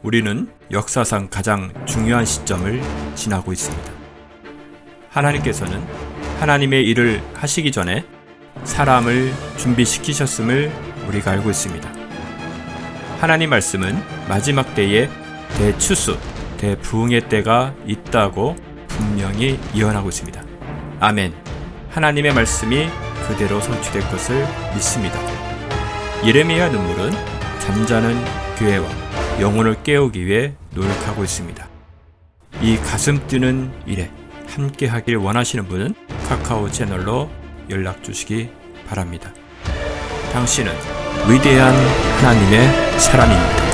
우리는 역사상 가장 중요한 시점을 지나고 있습니다. 하나님께서는 하나님의 일을 하시기 전에 사람을 준비시키셨음을 우리가 알고 있습니다. 하나님 말씀은 마지막 때에 대추수, 대부흥의 때가 있다고 분명히 예언하고 있습니다. 아멘. 하나님의 말씀이 그대로 성취될 것을 믿습니다. 예레미야 눈물은 잠자는 교회와 영혼을 깨우기 위해 노력하고 있습니다. 이 가슴 뛰는 일에 함께 하길 원하시는 분은 카카오 채널로 연락 주시기 바랍니다. 당신은 위대한 하나님의 사람입니다.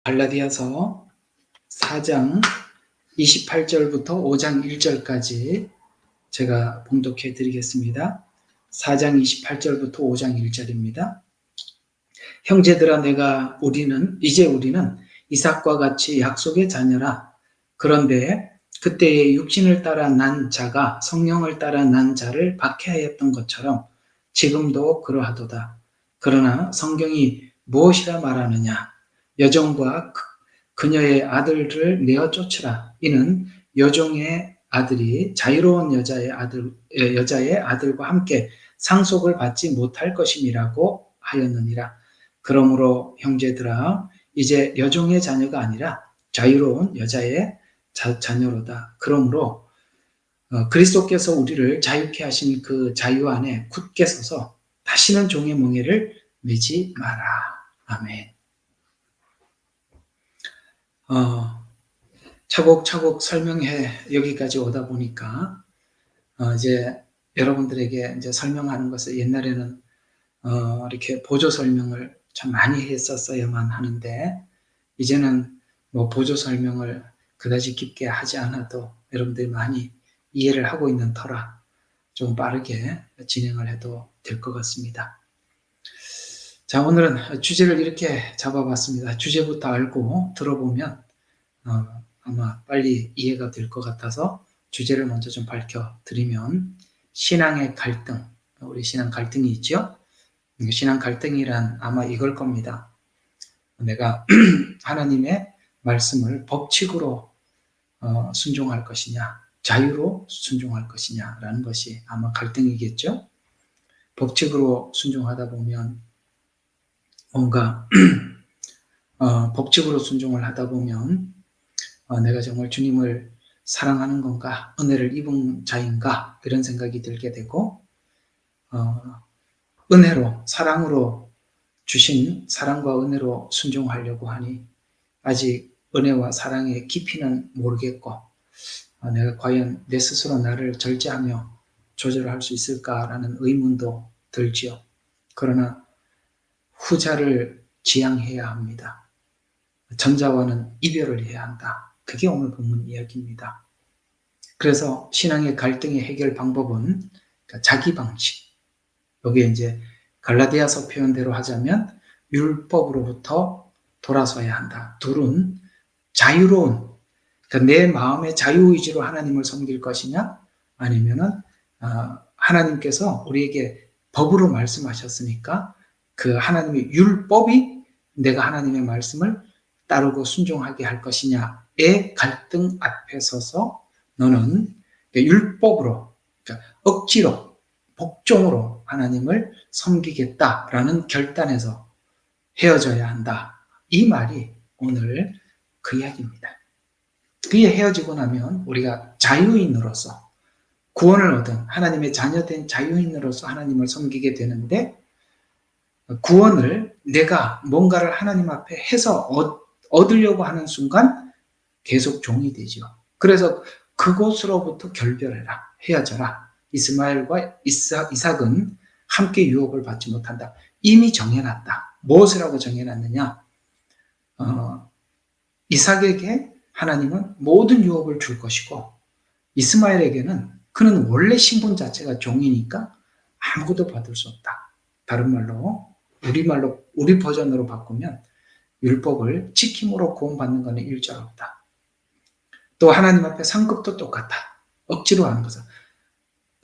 갈라디아서 4장 28절부터 5장 1절까지 제가 봉독해 드리겠습니다. 4장 28절부터 5장 1절입니다. 형제들아 우리는 이삭과 같이 약속의 자녀라. 그런데 그때의 육신을 따라 난 자가 성령을 따라 난 자를 박해하였던 것처럼 지금도 그러하도다. 그러나 성경이 무엇이라 말하느냐? 여종과 그녀의 아들을 내어 쫓으라. 이는 여종의 아들이 자유로운 여자의 아들과 함께 상속을 받지 못할 것임이라고 하였느니라. 그러므로 형제들아, 이제 여종의 자녀가 아니라 자유로운 여자의 자녀로다. 그러므로 그리스도께서 우리를 자유케 하신 그 자유 안에 굳게 서서 다시는 종의 멍에를 매지 마라. 아멘. 차곡차곡 설명해 여기까지 오다 보니까 이제 여러분들에게 이제 설명하는 것을 옛날에는 이렇게 보조 설명을 참 많이 했었어야만 하는데 이제는 뭐 보조 설명을 그다지 깊게 하지 않아도 여러분들이 많이 이해를 하고 있는 터라 좀 빠르게 진행을 해도 될 것 같습니다. 자, 오늘은 주제를 이렇게 잡아봤습니다. 주제부터 알고 들어보면 아마 빨리 이해가 될 것 같아서 주제를 먼저 좀 밝혀드리면 신앙의 갈등, 우리 신앙 갈등이 있죠? 신앙 갈등이란 아마 이걸 겁니다. 내가 하나님의 말씀을 법칙으로 순종할 것이냐, 자유로 순종할 것이냐라는 것이 아마 갈등이겠죠? 법칙으로 순종하다 보면 뭔가 법칙으로 순종을 하다 보면 내가 정말 주님을 사랑하는 건가, 은혜를 입은 자인가 이런 생각이 들게 되고 은혜로, 사랑으로 주신 사랑과 은혜로 순종하려고 하니 아직 은혜와 사랑의 깊이는 모르겠고 내가 과연 내 스스로 나를 절제하며 조절할 수 있을까라는 의문도 들지요. 그러나 후자를 지향해야 합니다. 전자와는 이별을 해야 한다. 그게 오늘 본문 이야기입니다. 그래서 신앙의 갈등의 해결 방법은 자기 방식. 여기에 이제 갈라디아서 표현대로 하자면 율법으로부터 돌아서야 한다. 둘은 자유로운, 그러니까 내 마음의 자유의지로 하나님을 섬길 것이냐 아니면은 하나님께서 우리에게 법으로 말씀하셨으니까 그 하나님의 율법이 내가 하나님의 말씀을 따르고 순종하게 할 것이냐의 갈등 앞에 서서 너는 율법으로, 그러니까 억지로, 복종으로 하나님을 섬기겠다라는 결단에서 헤어져야 한다. 이 말이 오늘 그 이야기입니다. 그에 헤어지고 나면 우리가 자유인으로서 구원을 얻은 하나님의 자녀된 자유인으로서 하나님을 섬기게 되는데 구원을 내가 뭔가를 하나님 앞에 해서 얻으려고 하는 순간 계속 종이 되죠. 그래서 그곳으로부터 결별해라, 헤어져라. 이스마엘과 이삭은 함께 유업을 받지 못한다. 이미 정해놨다. 무엇이라고 정해놨느냐? 이삭에게 하나님은 모든 유업을 줄 것이고 이스마엘에게는 그는 원래 신분 자체가 종이니까 아무것도 받을 수 없다. 다른 말로 우리 버전으로 바꾸면 율법을 지킴으로 구원받는 것은 일조롭다. 또 하나님 앞에 상급도 똑같다. 억지로 하는 것은.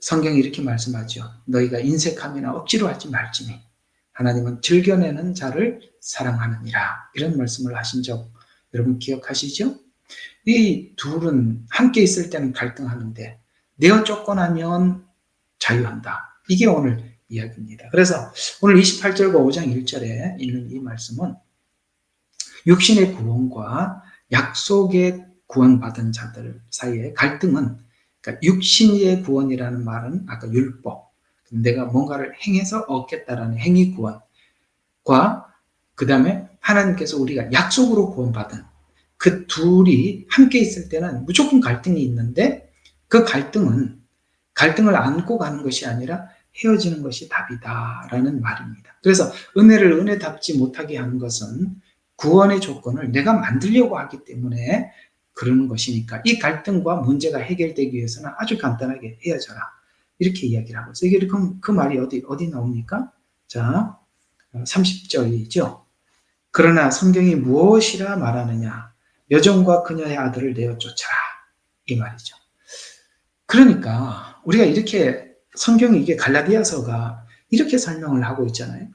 성경이 이렇게 말씀하죠. 너희가 인색함이나 억지로 하지 말지니 하나님은 즐겨내는 자를 사랑하느니라. 이런 말씀을 하신 적 여러분 기억하시죠? 이 둘은 함께 있을 때는 갈등하는데 내어 쫓겨나면 자유한다. 이게 오늘 이야기입니다. 그래서 오늘 28절과 5장 1절에 있는 이 말씀은 육신의 구원과 약속의 구원받은 자들 사이의 갈등은, 그러니까 육신의 구원이라는 말은 아까 율법, 내가 뭔가를 행해서 얻겠다라는 행위 구원과 그 다음에 하나님께서 우리가 약속으로 구원받은 그 둘이 함께 있을 때는 무조건 갈등이 있는데 그 갈등을 안고 가는 것이 아니라 헤어지는 것이 답이다라는 말입니다. 그래서 은혜를 은혜답지 못하게 하는 것은 구원의 조건을 내가 만들려고 하기 때문에 그러는 것이니까 이 갈등과 문제가 해결되기 위해서는 아주 간단하게 헤어져라. 이렇게 이야기를 하고 있어요. 이게 그 말이 어디 나옵니까? 자, 30절이죠. 그러나 성경이 무엇이라 말하느냐? 여종과 그녀의 아들을 내어 쫓아라. 이 말이죠. 그러니까 우리가 이렇게 성경이 이게 갈라디아서가 이렇게 설명을 하고 있잖아요.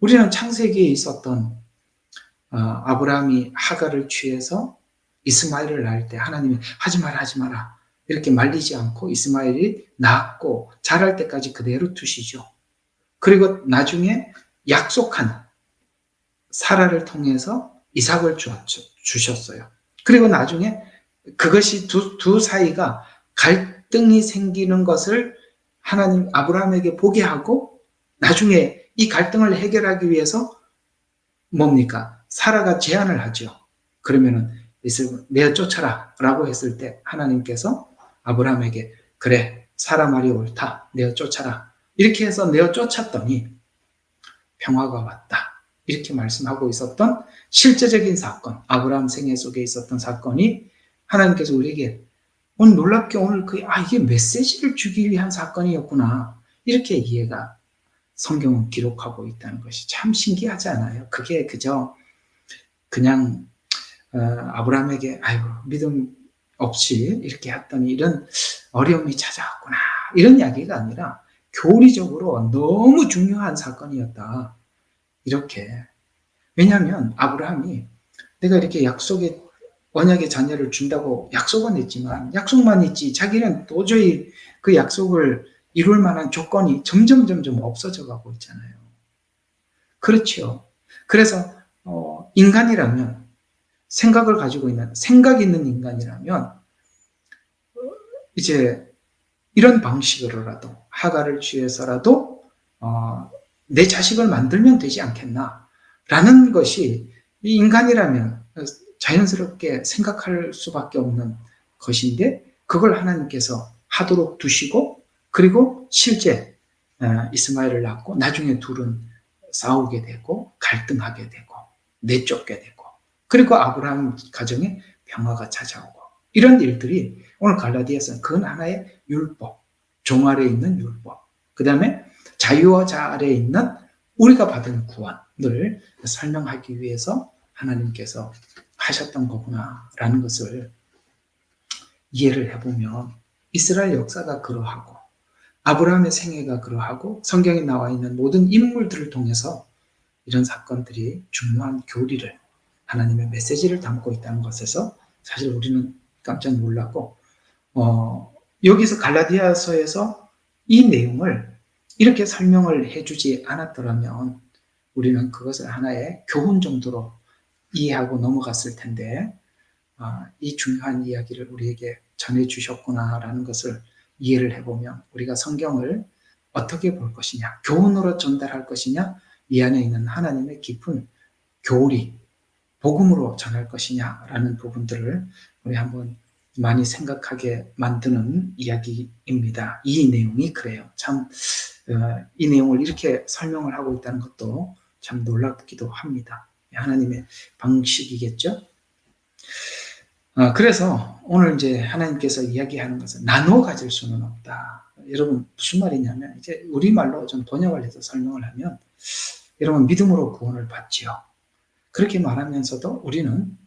우리는 창세기에 있었던 아브라함이 하갈을 취해서 이스마엘을 낳을 때 하나님이 하지 마라 이렇게 말리지 않고 이스마엘이 낳았고 자랄 때까지 그대로 두시죠. 그리고 나중에 약속한 사라를 통해서 이삭을 주셨어요. 그리고 나중에 그것이 두 사이가 갈등이 생기는 것을 하나님 아브라함에게 보게 하고 나중에 이 갈등을 해결하기 위해서 뭡니까? 사라가 제안을 하죠. 그러면은 내어 쫓아라 라고 했을 때 하나님께서 아브라함에게 그래 사라 말이 옳다 내어 쫓아라 이렇게 해서 내어 쫓았더니 평화가 왔다 이렇게 말씀하고 있었던 실제적인 사건, 아브라함 생애 속에 있었던 사건이 하나님께서 우리에게 오늘 놀랍게 오늘 이게 메시지를 주기 위한 사건이었구나 이렇게 이해가 성경은 기록하고 있다는 것이 참 신기하지 않아요? 그게 그냥 아브라함에게 믿음 없이 이렇게 했더니 이런 어려움이 찾아왔구나 이런 이야기가 아니라 교리적으로 너무 중요한 사건이었다 이렇게. 왜냐하면 아브라함이 내가 이렇게 언약의 자녀를 준다고 약속은 했지만 약속만 있지 자기는 도저히 그 약속을 이룰 만한 조건이 점점 없어져 가고 있잖아요. 그렇죠. 그래서 인간이라면 생각 있는 인간이라면 이제 이런 방식으로라도 하갈을 취해서라도 내 자식을 만들면 되지 않겠나 라는 것이 이 인간이라면 자연스럽게 생각할 수밖에 없는 것인데 그걸 하나님께서 하도록 두시고 그리고 실제 이스마엘을 낳고 나중에 둘은 싸우게 되고 갈등하게 되고 내쫓게 되고 그리고 아브라함 가정에 평화가 찾아오고 이런 일들이 오늘 갈라디아서는 그건 하나의 율법, 종 아래에 있는 율법, 그 다음에 자유와 자 아래에 있는 우리가 받은 구원을 설명하기 위해서 하나님께서 하셨던 거구나라는 것을 이해를 해보면 이스라엘 역사가 그러하고 아브라함의 생애가 그러하고 성경에 나와 있는 모든 인물들을 통해서 이런 사건들이 중요한 교리를 하나님의 메시지를 담고 있다는 것에서 사실 우리는 깜짝 놀랐고 여기서 갈라디아서에서 이 내용을 이렇게 설명을 해주지 않았더라면 우리는 그것을 하나의 교훈 정도로 이해하고 넘어갔을 텐데 이 중요한 이야기를 우리에게 전해주셨구나라는 것을 이해를 해보면 우리가 성경을 어떻게 볼 것이냐, 교훈으로 전달할 것이냐, 이 안에 있는 하나님의 깊은 교리, 복음으로 전할 것이냐라는 부분들을 우리 한번 많이 생각하게 만드는 이야기입니다. 이 내용이 그래요. 참 이 내용을 이렇게 설명을 하고 있다는 것도 참 놀랍기도 합니다. 하나님의 방식이겠죠? 그래서 오늘 이제 하나님께서 이야기하는 것은 나눠 가질 수는 없다. 여러분 무슨 말이냐면 이제 우리말로 좀 번역을 해서 설명을 하면 여러분 믿음으로 구원을 받지요. 그렇게 말하면서도 우리는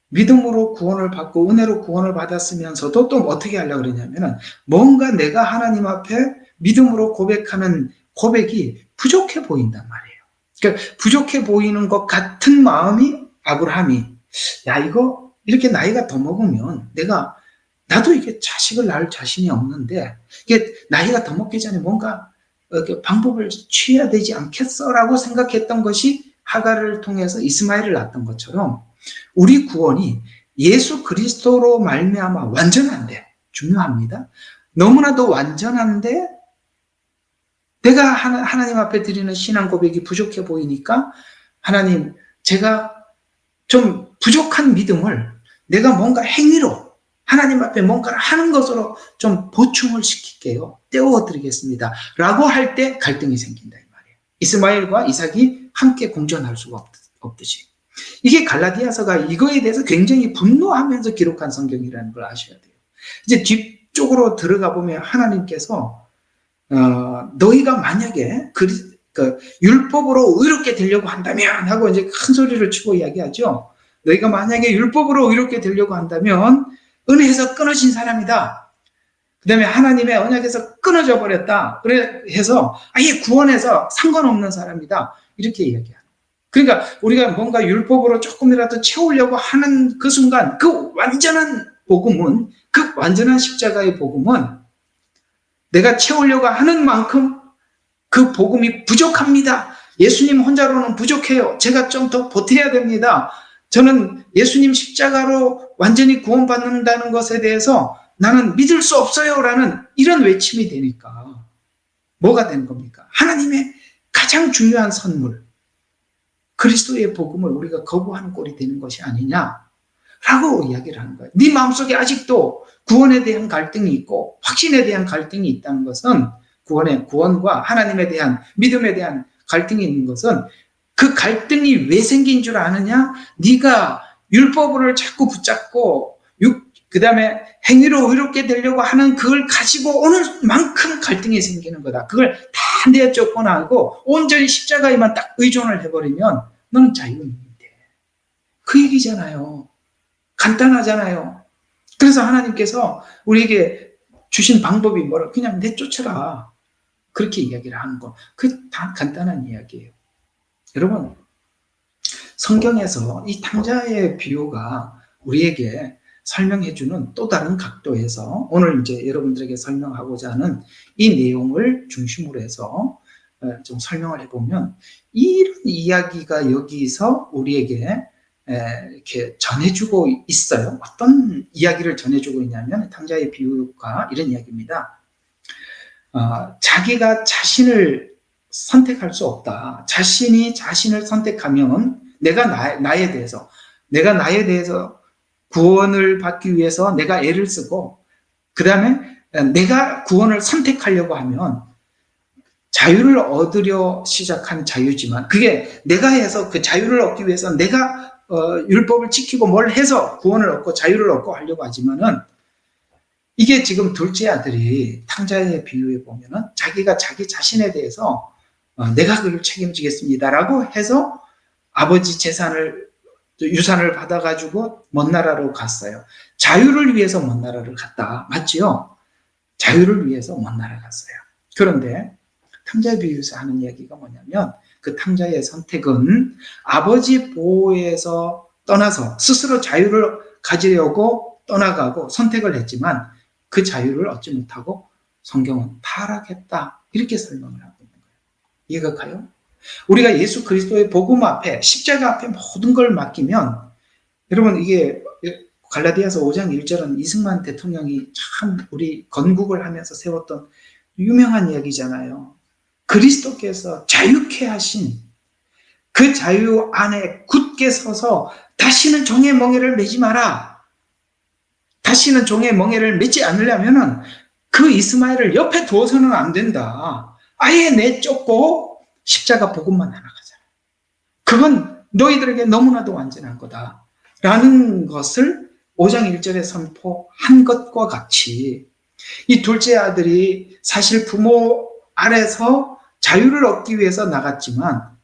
믿음으로 구원을 받고 은혜로 구원을 받았으면서도 또 어떻게 하려고 그러냐면은 뭔가 내가 하나님 앞에 믿음으로 고백하는 고백이 부족해 보인단 말이에요. 그러니까 부족해 보이는 것 같은 마음이 아브라함이, 야, 이거 이렇게 나이가 더 먹으면 나도 이게 자식을 낳을 자신이 없는데 이게 나이가 더 먹기 전에 뭔가 방법을 취해야 되지 않겠어라고 생각했던 것이 하갈을 통해서 이스마엘을 낳았던 것처럼 우리 구원이 예수 그리스도로 말미암아 완전한데, 중요합니다. 너무나도 완전한데 내가 하나님 앞에 드리는 신앙 고백이 부족해 보이니까 하나님, 제가 좀 부족한 믿음을 내가 뭔가 행위로 하나님 앞에 뭔가를 하는 것으로 좀 보충을 시킬게요. 떼어드리겠습니다. 라고 할 때 갈등이 생긴다 이 말이에요. 이스마엘과 이삭이 함께 공존할 수가 없듯이. 이게 갈라디아서가 이거에 대해서 굉장히 분노하면서 기록한 성경이라는 걸 아셔야 돼요. 이제 뒤쪽으로 들어가 보면 하나님께서 너희가 만약에 율법으로 의롭게 되려고 한다면 하고 이제 큰 소리를 치고 이야기하죠. 너희가 만약에 율법으로 의롭게 되려고 한다면 은혜에서 끊어진 사람이다. 그 다음에 하나님의 언약에서 끊어져 버렸다. 그래 해서 아예 구원에서 상관없는 사람이다. 이렇게 이야기합니다. 그러니까 우리가 뭔가 율법으로 조금이라도 채우려고 하는 그 순간 그 완전한 복음은, 그 완전한 십자가의 복음은 내가 채우려고 하는 만큼 그 복음이 부족합니다. 예수님 혼자로는 부족해요. 제가 좀 더 보태야 됩니다. 저는 예수님 십자가로 완전히 구원받는다는 것에 대해서 나는 믿을 수 없어요. 라는 이런 외침이 되니까 뭐가 되는 겁니까? 하나님의 가장 중요한 선물, 그리스도의 복음을 우리가 거부하는 꼴이 되는 것이 아니냐라고 이야기를 하는 거예요. 네 마음속에 아직도 구원에 대한 갈등이 있고 확신에 대한 갈등이 있다는 것은, 구원과 하나님에 대한 믿음에 대한 갈등이 있는 것은 그 갈등이 왜 생긴 줄 아느냐? 네가 율법을 자꾸 붙잡고 그 다음에 행위로 의롭게 되려고 하는 그걸 가지고 오늘 만큼 갈등이 생기는 거다. 그걸 다 내쫓고나고 온전히 십자가에만 딱 의존을 해버리면 너는 자유인이 돼. 그 얘기잖아요. 간단하잖아요. 그래서 하나님께서 우리에게 주신 방법이 뭐라? 그냥 내쫓아라. 그렇게 이야기를 하는 거. 그게 다 간단한 이야기예요. 여러분, 성경에서 이 탕자의 비유가 우리에게 설명해주는 또 다른 각도에서 오늘 이제 여러분들에게 설명하고자 하는 이 내용을 중심으로 해서 좀 설명을 해보면, 이런 이야기가 여기서 우리에게 이렇게 전해주고 있어요. 어떤 이야기를 전해주고 있냐면, 탕자의 비유가 이런 이야기입니다. 자기가 자신을 선택할 수 없다. 자신이 자신을 선택하면 내가 나에 대해서 구원을 받기 위해서 내가 애를 쓰고, 그 다음에 내가 구원을 선택하려고 하면 자유를 얻으려 시작한 자유지만, 그게 내가 해서 그 자유를 얻기 위해서 내가 율법을 지키고 뭘 해서 구원을 얻고 자유를 얻고 하려고 하지만은, 이게 지금 둘째 아들이 탕자의 비유에 보면은 자기가 자기 자신에 대해서 내가 그걸 책임지겠습니다라고 해서 아버지 유산을 받아가지고 먼 나라로 갔어요. 자유를 위해서 먼 나라를 갔다. 맞지요? 자유를 위해서 먼 나라 갔어요. 그런데 탕자의 비유에서 하는 이야기가 뭐냐면, 그 탕자의 선택은 아버지 보호에서 떠나서 스스로 자유를 가지려고 떠나가고 선택을 했지만 그 자유를 얻지 못하고 성경은 타락했다. 이렇게 설명을 하고 있는 거예요. 이해가 가요? 우리가 예수 그리스도의 복음 앞에, 십자가 앞에 모든 걸 맡기면, 여러분, 이게 갈라디아서 5장 1절은 이승만 대통령이 참 우리 건국을 하면서 세웠던 유명한 이야기잖아요. 그리스도께서 자유케 하신 그 자유 안에 굳게 서서 다시는 종의 멍에를 매지 마라. 다시는 종의 멍에를 매지 않으려면은 그 이스마엘을 옆에 두어서는 안 된다. 아예 내쫓고 십자가 복음만 하나 가자. 그건 너희들에게 너무나도 완전한 거다. 라는 것을 5장 1절에 선포한 것과 같이, 이 둘째 아들이 사실 부모 아래서 자유를 얻기 위해서 나갔지만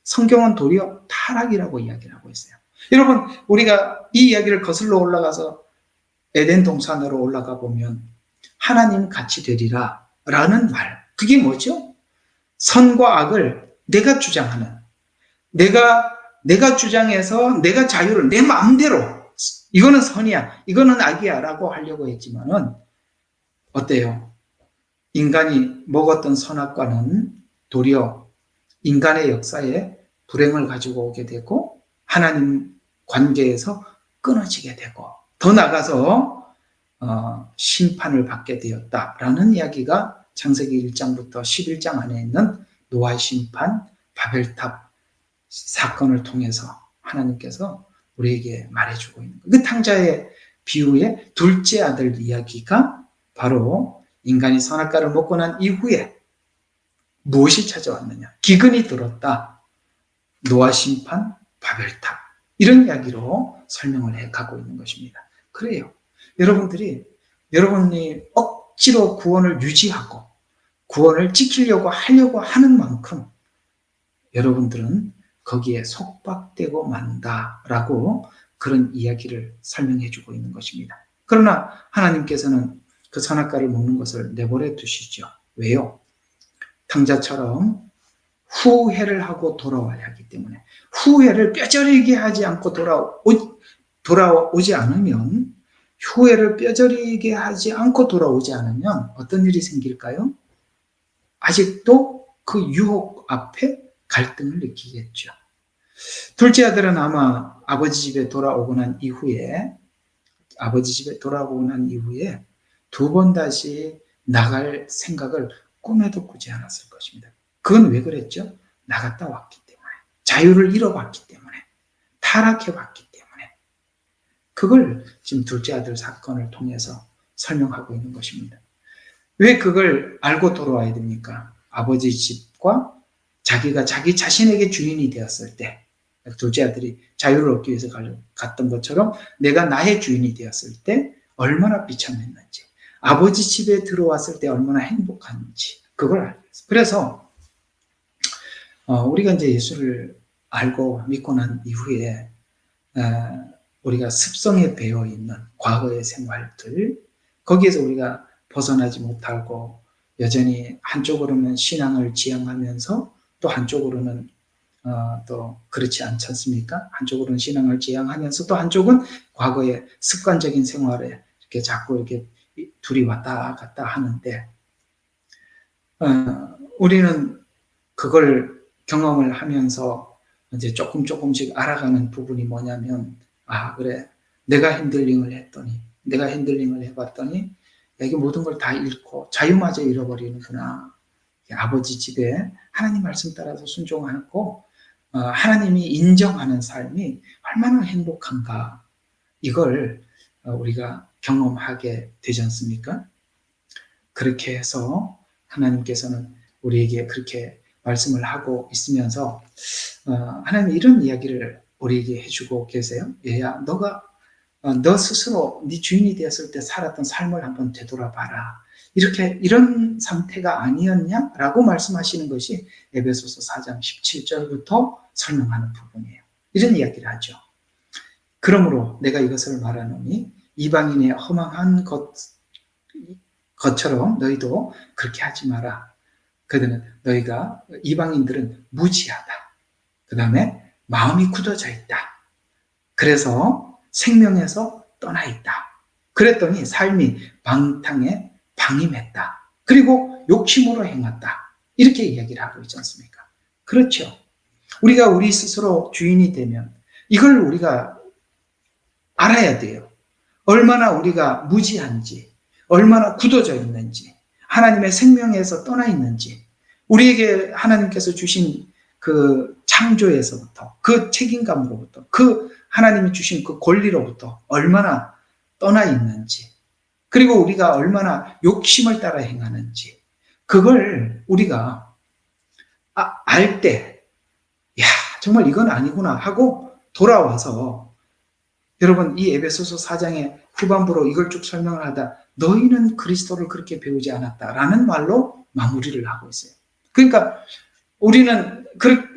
성경은 도리어 타락이라고 이야기를 하고 있어요. 여러분, 우리가 이 이야기를 거슬러 올라가서 에덴 동산으로 올라가 보면 하나님 같이 되리라 라는 말, 그게 뭐죠? 선과 악을 내가 주장하는, 내가 주장해서 내가 자유를 내 마음대로, 이거는 선이야, 이거는 악이야 라고 하려고 했지만은 어때요? 인간이 먹었던 선악과는 도리어 인간의 역사에 불행을 가지고 오게 되고 하나님 관계에서 끊어지게 되고 더 나아가서 심판을 받게 되었다라는 이야기가 창세기 1장부터 11장 안에 있는 노아의 심판, 바벨탑 사건을 통해서 하나님께서 우리에게 말해주고 있는 거예요. 그 탕자의 비유의 둘째 아들 이야기가 바로 인간이 선악과를 먹고 난 이후에 무엇이 찾아왔느냐? 기근이 들었다. 노아 심판, 바벨탑. 이런 이야기로 설명을 해가고 있는 것입니다. 그래요. 여러분이 억지로 구원을 유지하고 구원을 지키려고 하려고 하는 만큼 여러분들은 거기에 속박되고 만다라고 그런 이야기를 설명해 주고 있는 것입니다. 그러나 하나님께서는 그 선악과를 먹는 것을 내버려 두시죠. 왜요? 탕자처럼 후회를 하고 돌아와야 하기 때문에 후회를 뼈저리게 하지 않고 돌아오지 않으면 후회를 뼈저리게 하지 않고 돌아오지 않으면 어떤 일이 생길까요? 아직도 그 유혹 앞에 갈등을 느끼겠죠. 둘째 아들은 아마 아버지 집에 돌아오고 난 이후에 두 번 다시 나갈 생각을 꿈에도 꾸지 않았을 것입니다. 그건 왜 그랬죠? 나갔다 왔기 때문에, 자유를 잃어봤기 때문에, 타락해봤기 때문에. 그걸 지금 둘째 아들 사건을 통해서 설명하고 있는 것입니다. 왜 그걸 알고 돌아와야 됩니까? 아버지 집과 자기가 자기 자신에게 주인이 되었을 때, 둘째 아들이 자유를 얻기 위해서 갔던 것처럼 내가 나의 주인이 되었을 때 얼마나 비참했는지, 아버지 집에 들어왔을 때 얼마나 행복한지 그걸 알겠어요. 그래서 우리가 이제 예수를 알고 믿고 난 이후에 우리가 습성에 배어 있는 과거의 생활들, 거기에서 우리가 벗어나지 못하고 여전히 한쪽으로는 신앙을 지향하면서 또 한쪽으로는 또 그렇지 않지 않습니까? 한쪽으로는 신앙을 지향하면서 또 한쪽은 과거의 습관적인 생활에 이렇게 자꾸 이렇게 둘이 왔다 갔다 하는데 우리는 그걸 경험을 하면서 이제 조금씩 알아가는 부분이 뭐냐면, 그래, 내가 핸들링을 해봤더니 이게 모든 걸 다 잃고 자유마저 잃어버리는구나. 아버지 집에 하나님 말씀 따라서 순종하고 하나님이 인정하는 삶이 얼마나 행복한가, 이걸 우리가 경험하게 되지 않습니까? 그렇게 해서 하나님께서는 우리에게 그렇게 말씀을 하고 있으면서 하나님 이런 이야기를 우리에게 해주고 계세요. 얘야, 너 스스로 네 주인이 되었을 때 살았던 삶을 한번 되돌아봐라. 이런 상태가 아니었냐? 라고 말씀하시는 것이 에베소서 4장 17절부터 설명하는 부분이에요. 이런 이야기를 하죠. 그러므로 내가 이것을 말하노니 이방인의 허망한 것처럼 너희도 그렇게 하지 마라. 너희가 이방인들은 무지하다. 그 다음에 마음이 굳어져 있다. 그래서 생명에서 떠나 있다. 그랬더니 삶이 방탕에 방임했다. 그리고 욕심으로 행했다. 이렇게 이야기를 하고 있지 않습니까? 그렇죠. 우리가 우리 스스로 주인이 되면 이걸 우리가 알아야 돼요. 얼마나 우리가 무지한지, 얼마나 굳어져 있는지, 하나님의 생명에서 떠나 있는지, 우리에게 하나님께서 주신 그 창조에서부터, 그 책임감으로부터, 그 하나님이 주신 그 권리로부터 얼마나 떠나 있는지, 그리고 우리가 얼마나 욕심을 따라 행하는지, 그걸 우리가 알 때, 정말 이건 아니구나 하고 돌아와서, 여러분 이 에베소서 4장의 후반부로 이걸 쭉 설명을 하다 너희는 그리스도를 그렇게 배우지 않았다라는 말로 마무리를 하고 있어요. 그러니까 우리는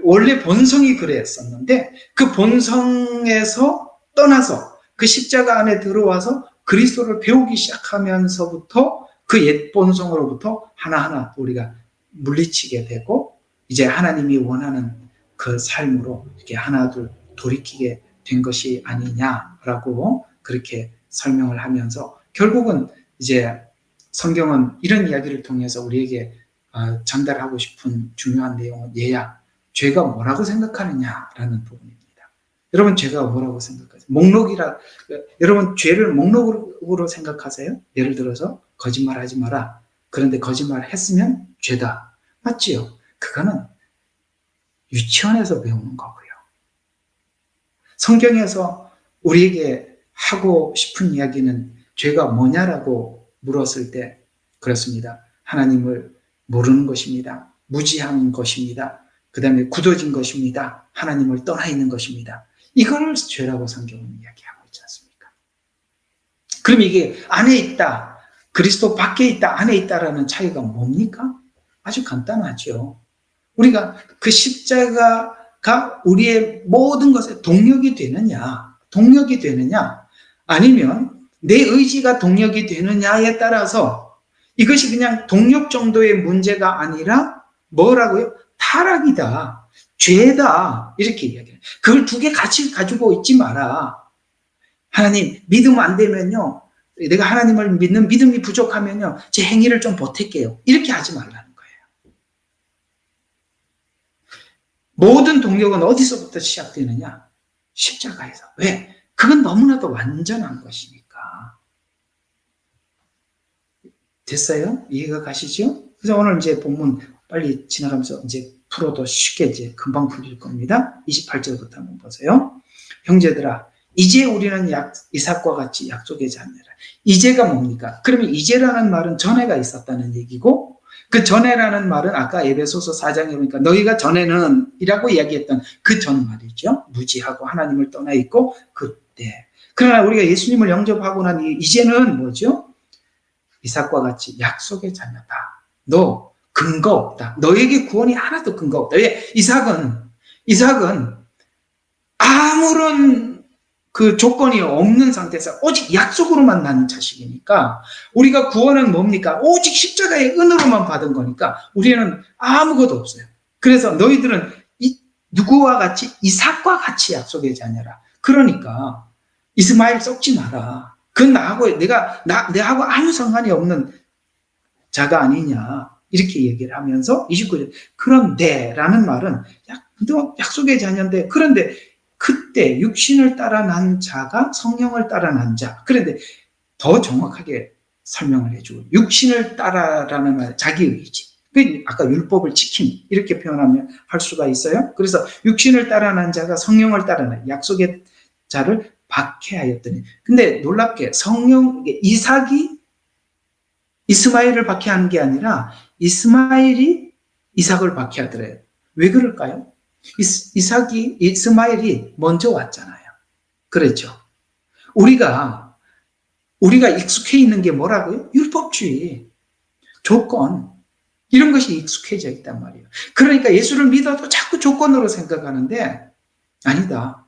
원래 본성이 그랬었는데 그 본성에서 떠나서 그 십자가 안에 들어와서 그리스도를 배우기 시작하면서부터 그 옛 본성으로부터 하나하나 우리가 물리치게 되고 이제 하나님이 원하는 그 삶으로 이렇게 하나둘 돌이키게 된 것이 아니냐라고 그렇게 설명을 하면서 결국은 이제 성경은 이런 이야기를 통해서 우리에게 전달하고 싶은 중요한 내용은 얘야, 죄가 뭐라고 생각하느냐라는 부분입니다. 여러분, 죄가 뭐라고 생각하세요? 여러분, 죄를 목록으로 생각하세요? 예를 들어서 거짓말하지 마라. 그런데 거짓말 했으면 죄다. 맞지요? 그거는 유치원에서 배우는 거고요. 성경에서 우리에게 하고 싶은 이야기는 죄가 뭐냐라고 물었을 때 그렇습니다. 하나님을 모르는 것입니다. 무지한 것입니다. 그 다음에 굳어진 것입니다. 하나님을 떠나 있는 것입니다. 이걸 죄라고 성경은 이야기하고 있지 않습니까? 그럼 이게 안에 있다, 그리스도 밖에 있다, 안에 있다라는 차이가 뭡니까? 아주 간단하죠. 우리가 그 십자가가 우리의 모든 것에 동력이 되느냐, 아니면 내 의지가 동력이 되느냐에 따라서 이것이 그냥 동력 정도의 문제가 아니라 뭐라고요? 타락이다, 죄다, 이렇게 이야기해요. 그걸 두 개 같이 가지고 있지 마라. 하나님, 믿음 안 되면요, 내가 하나님을 믿는 믿음이 부족하면요, 제 행위를 좀 보탤게요. 이렇게 하지 말라는 거예요. 모든 동력은 어디서부터 시작되느냐? 십자가에서. 왜? 그건 너무나도 완전한 것이니까. 됐어요? 이해가 가시죠? 그래서 오늘 이제 본문 빨리 지나가면서 이제 풀어도 쉽게 이제 금방 풀릴 겁니다. 28절부터 한번 보세요. 형제들아, 이제 우리는 이삭과 같이 약속의 자녀라. 이제가 뭡니까? 그러면 이제라는 말은 전에가 있었다는 얘기고, 그 전에라는 말은 아까 에베소서 4장에 보니까 너희가 전에는 이라고 이야기했던 그 전 말이죠. 무지하고 하나님을 떠나 있고 그때. 그러나 우리가 예수님을 영접하고 나니 이제는 뭐죠? 이삭과 같이 약속의 자녀다. 너 근거 없다. 너에게 구원이 하나도 근거 없다. 왜? 이삭은 아무런 그 조건이 없는 상태에서 오직 약속으로만 낳은 자식이니까 우리가 구원은 뭡니까? 오직 십자가의 은혜로만 받은 거니까 우리는 아무것도 없어요. 그래서 너희들은 누구와 같이? 이삭과 같이 약속의 자녀라. 그러니까 이스마엘 썩지 마라. 그건 내하고 아무 상관이 없는 자가 아니냐. 이렇게 얘기를 하면서 29절. 그런데 라는 말은 약속의 자녀인데, 그런데 그때 육신을 따라 난 자가 성령을 따라 난 자. 그런데 더 정확하게 설명을 해주고, 육신을 따라라는 말, 자기 의지. 아까 율법을 지킴, 이렇게 표현하면 할 수가 있어요. 그래서 육신을 따라 난 자가 성령을 따라 난 약속의 자를 박해하였더니. 근데 놀랍게 이삭이 이스마엘을 박해하는 게 아니라 이스마엘이 이삭을 박해하더래요. 왜 그럴까요? 이스마엘이 먼저 왔잖아요. 그렇죠. 우리가 익숙해 있는 게 뭐라고요? 율법주의, 조건, 이런 것이 익숙해져 있단 말이에요. 그러니까 예수를 믿어도 자꾸 조건으로 생각하는데 아니다.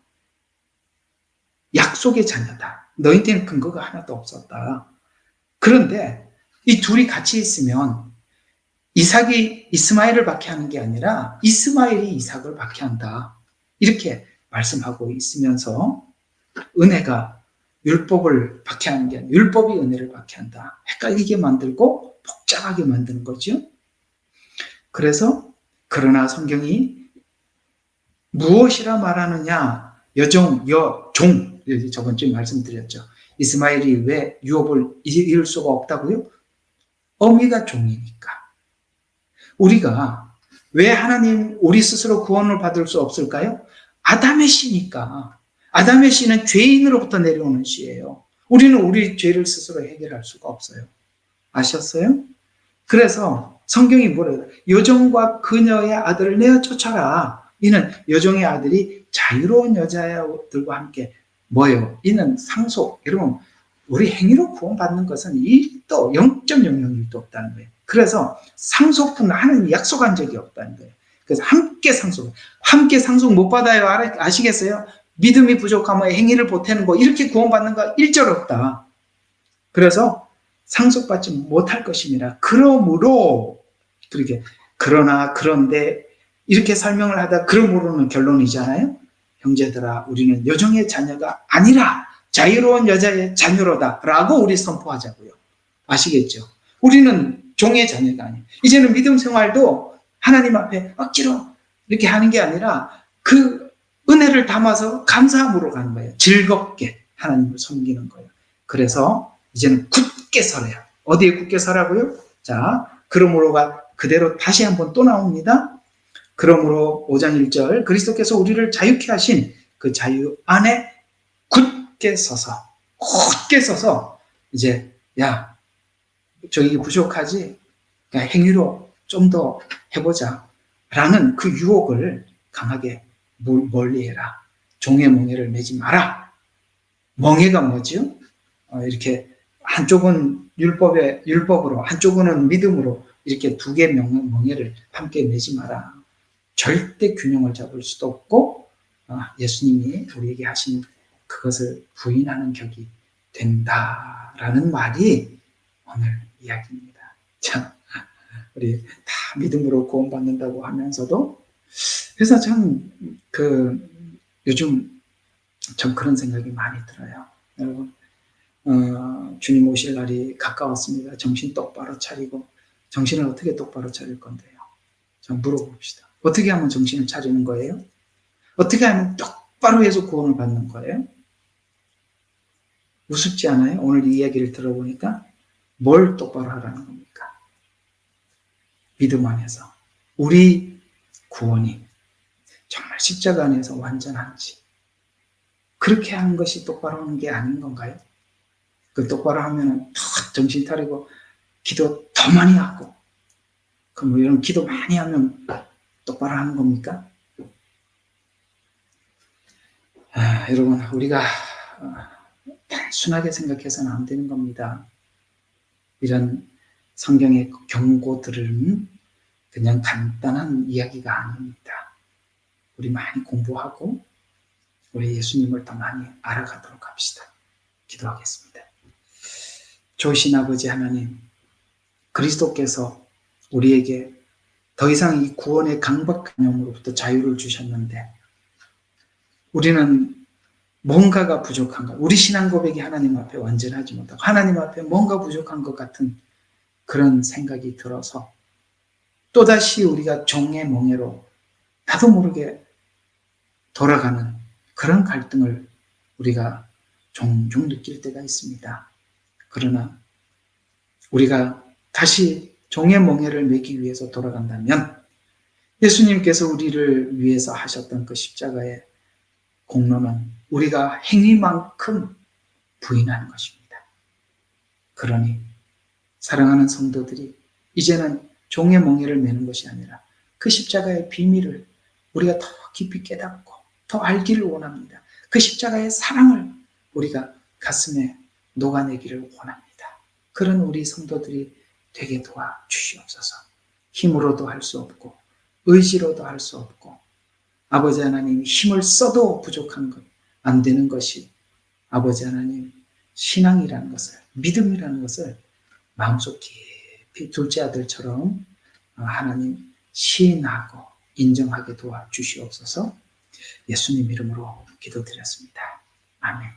약속의 자녀다. 너희한테는 근거가 하나도 없었다. 그런데 이 둘이 같이 있으면 이삭이 이스마엘을 박해하는 게 아니라 이스마엘이 이삭을 박해한다. 이렇게 말씀하고 있으면서 은혜가 율법을 박해하는 게 아니라 율법이 은혜를 박해한다. 헷갈리게 만들고 복잡하게 만드는 거죠. 그래서 그러나 성경이 무엇이라 말하느냐? 여종, 저번 주에 말씀드렸죠. 이스마엘이 왜 유업을 이을 수가 없다고요? 어미가 종이니까. 우리가 왜 하나님 우리 스스로 구원을 받을 수 없을까요? 아담의 씨니까. 아담의 씨는 죄인으로부터 내려오는 씨예요. 우리는 우리 죄를 스스로 해결할 수가 없어요. 아셨어요? 그래서 성경이 뭐래요? 여종과 그녀의 아들을 내어 쫓아라. 이는 여종의 아들이 자유로운 여자들과 함께 뭐예요? 이는 상속. 여러분, 우리 행위로 구원받는 것은 1도, 0.001도 없다는 거예요. 그래서 상속은 하나님이 약속한 적이 없다는 거예요. 그래서 함께 상속 못 받아요. 아시겠어요? 믿음이 부족하면 행위를 보태는 거, 이렇게 구원받는 거 1절 없다. 그래서 상속받지 못할 것입니다. 그러므로, 그런데, 이렇게 설명을 하다 그러므로는 결론이잖아요. 형제들아, 우리는 여종의 자녀가 아니라 자유로운 여자의 자녀로다 라고 우리 선포하자고요. 아시겠죠? 우리는 종의 자녀가 아니에요. 이제는 믿음 생활도 하나님 앞에 억지로 이렇게 하는 게 아니라 그 은혜를 담아서 감사함으로 가는 거예요. 즐겁게 하나님을 섬기는 거예요. 그래서 이제는 굳게 서래요. 어디에 굳게 서라고요? 자, 그러므로가 그대로 다시 한번 또 나옵니다. 그러므로 5장 1절, 그리스도께서 우리를 자유케 하신 그 자유 안에 굳게 서서 이제, 야, 저기 부족하지? 행위로 좀 더 해보자 라는 그 유혹을 강하게 멀리해라. 종의 멍에를 매지 마라. 멍에가 뭐죠? 이렇게 한쪽은 율법으로, 한쪽은 믿음으로 이렇게 두 개의 멍에를 함께 매지 마라. 절대 균형을 잡을 수도 없고 예수님이 우리에게 하신 그것을 부인하는 격이 된다라는 말이 오늘 이야기입니다. 참, 우리 다 믿음으로 구원받는다고 하면서도, 그래서 참 요즘 좀 그런 생각이 많이 들어요. 여러분, 주님 오실 날이 가까웠습니다. 정신 똑바로 차리고, 정신을 어떻게 똑바로 차릴 건데요? 좀 물어봅시다. 어떻게 하면 정신을 차리는 거예요? 어떻게 하면 똑바로 해서 구원을 받는 거예요? 우습지 않아요? 오늘 이 이야기를 들어보니까 뭘 똑바로 하라는 겁니까? 믿음 안에서 우리 구원이 정말 십자가 안에서 완전한지, 그렇게 하는 것이 똑바로 하는 게 아닌 건가요? 그 똑바로 하면 더 정신 차리고 기도 더 많이 하고, 그럼 이런 기도 많이 하면 똑바로 하는 겁니까? 여러분, 우리가 단순하게 생각해서는 안 되는 겁니다. 이런 성경의 경고들은 그냥 간단한 이야기가 아닙니다. 우리 많이 공부하고 우리 예수님을 더 많이 알아가도록 합시다. 기도하겠습니다. 좋으신 아버지 하나님, 그리스도께서 우리에게 더 이상 이 구원의 강박관념으로부터 자유를 주셨는데, 우리는 뭔가가 부족한가? 우리 신앙 고백이 하나님 앞에 완전하지 못하고 하나님 앞에 뭔가 부족한 것 같은 그런 생각이 들어서 또다시 우리가 종의 멍에로 나도 모르게 돌아가는 그런 갈등을 우리가 종종 느낄 때가 있습니다. 그러나 우리가 다시 종의 멍에를 매기 위해서 돌아간다면 예수님께서 우리를 위해서 하셨던 그 십자가의 공로는 우리가 행위만큼 부인하는 것입니다. 그러니 사랑하는 성도들이 이제는 종의 멍에를 매는 것이 아니라 그 십자가의 비밀을 우리가 더 깊이 깨닫고 더 알기를 원합니다. 그 십자가의 사랑을 우리가 가슴에 녹아내기를 원합니다. 그런 우리 성도들이 되게 도와주시옵소서. 힘으로도 할 수 없고 의지로도 할 수 없고, 아버지 하나님, 힘을 써도 부족한 것, 안 되는 것이 아버지 하나님, 신앙이라는 것을, 믿음이라는 것을 마음속 깊이 둘째 아들처럼 하나님 시인하고 인정하게 도와주시옵소서. 예수님 이름으로 기도드렸습니다. 아멘.